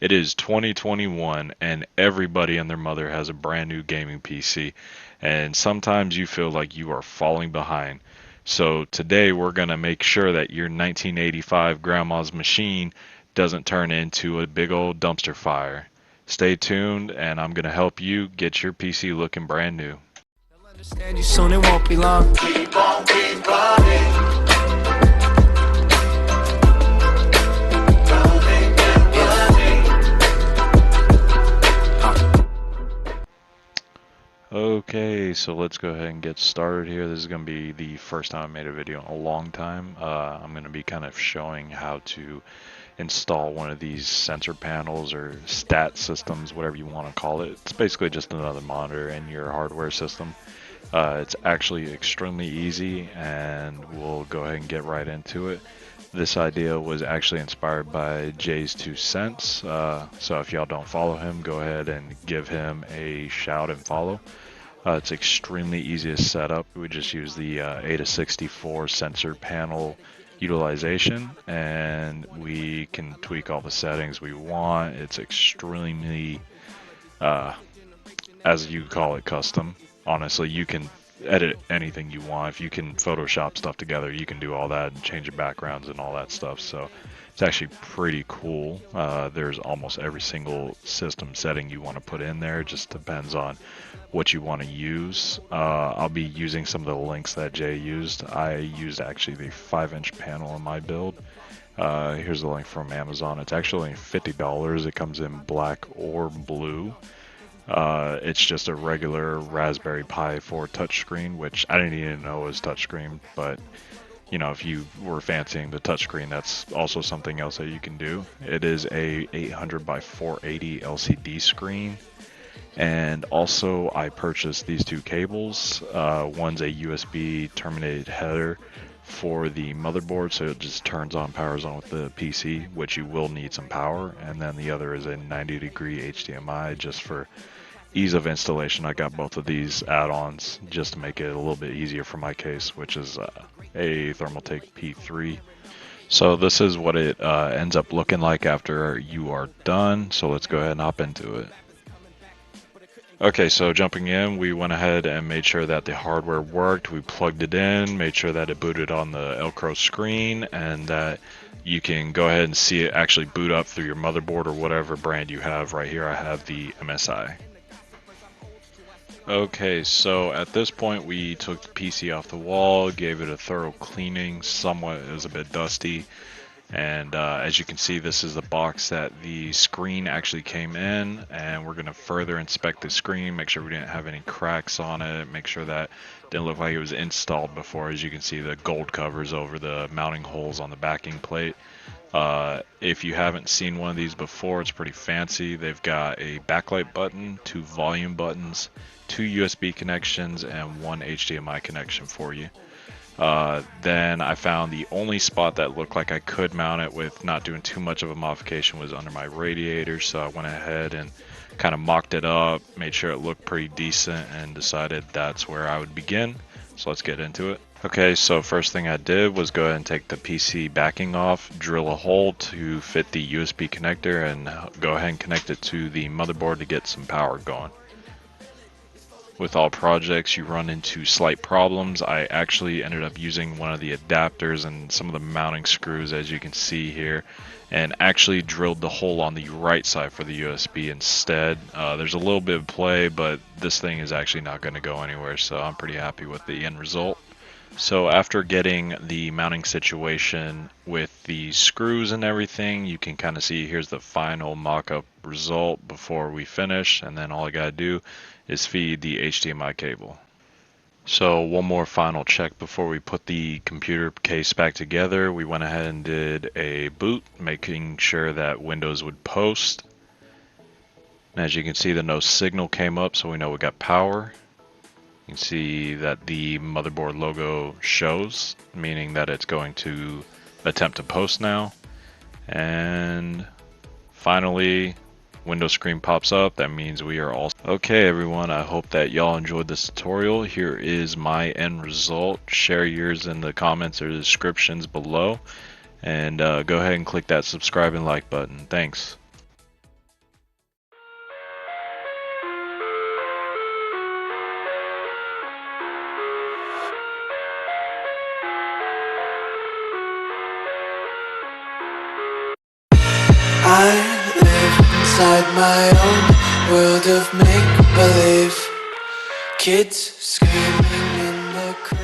It is 2021 and everybody and their mother has a brand new gaming PC, and sometimes you feel like you are falling behind. So today we're going to make sure that your 1985 grandma's machine doesn't turn into a big old dumpster fire. Stay tuned and I'm going to help you get your PC looking brand new. Understand you soon, it won't be long. Keep on, keep running. Okay, so let's go ahead and get started here. This is going to be the first time I made a video in a long time. I'm going to be kind of showing how to install one of these sensor panels or stat systems, whatever you want to call it. It's basically just another monitor in your hardware system. It's actually extremely easy, and we'll go ahead and get right into it. This idea was actually inspired by JayzTwoCents, so if y'all don't follow him, go ahead and give him a shout and follow. It's extremely easy to set up. We just use the A64 sensor panel utilization, and we can tweak all the settings we want. It's extremely, as you call it, custom. Honestly, you can edit anything you want. If you can Photoshop stuff together, you can do all that and change your backgrounds and all that stuff. So it's actually pretty cool. There's almost every single system setting you want to put in there. It just depends on what you want to use. I'll be using some of the links that Jay used. I used actually the 5-inch panel in my build. Here's the link from Amazon. It's actually $50. It comes in black or blue. It's just a regular Raspberry Pi 4 touchscreen, which I didn't even know was touchscreen, but you know, if you were fancying the touchscreen, that's also something else that you can do. It is a 800 by 480 LCD screen, and also I purchased these two cables. One's a USB terminated header for the motherboard, so it just turns on, powers on with the PC, which you will need some power, and then the other is a 90-degree HDMI just for ease of installation. I got both of these add-ons just to make it a little bit easier for my case, which is a Thermaltake P3. So this is what it ends up looking like after you are done. So let's go ahead and hop into it. Okay, so jumping in, we went ahead and made sure that the hardware worked. We plugged it in, made sure that it booted on the ELECROW screen, and that you can go ahead and see it actually boot up through your motherboard or whatever brand you have. Right here I have the MSI. Okay, so at this point we took the PC off the wall, gave it a thorough cleaning. Somewhat, it was a bit dusty, and as you can see, this is the box that the screen actually came in, and we're going to further inspect the screen, make sure we didn't have any cracks on it, make sure that it didn't look like it was installed before. As you can see, the gold covers over the mounting holes on the backing plate. If you haven't seen one of these before, it's pretty fancy. They've got a backlight button, 2 volume buttons, 2 USB connections, and 1 HDMI connection for you. Then I found the only spot that looked like I could mount it with not doing too much of a modification was under my radiator, so I went ahead and kind of mocked it up, made sure it looked pretty decent, and decided that's where I would begin. So let's get into it. Okay, so first thing I did was go ahead and take the PC backing off, drill a hole to fit the USB connector, and go ahead and connect it to the motherboard to get some power going. With all projects, you run into slight problems. I actually ended up using one of the adapters and some of the mounting screws, as you can see here, and actually drilled the hole on the right side for the USB instead. There's a little bit of play, but this thing is actually not going to go anywhere, so I'm pretty happy with the end result. So after getting the mounting situation with the screws and everything, you can kind of see here's the final mock-up result before we finish, and then all I gotta do is feed the HDMI cable. So one more final check before we put the computer case back together. We went ahead and did a boot, making sure that Windows would post. And as you can see, the no signal came up, so we know we got power. You can see that the motherboard logo shows, meaning that it's going to attempt to post now. And finally, Windows screen pops up. That means we are all okay, everyone. I hope that y'all enjoyed this tutorial. Here is my end result. Share yours in the comments or descriptions below, and go ahead and click that subscribe and like button. Thanks. I live inside my own world of make-believe. Kids screaming in the crowd.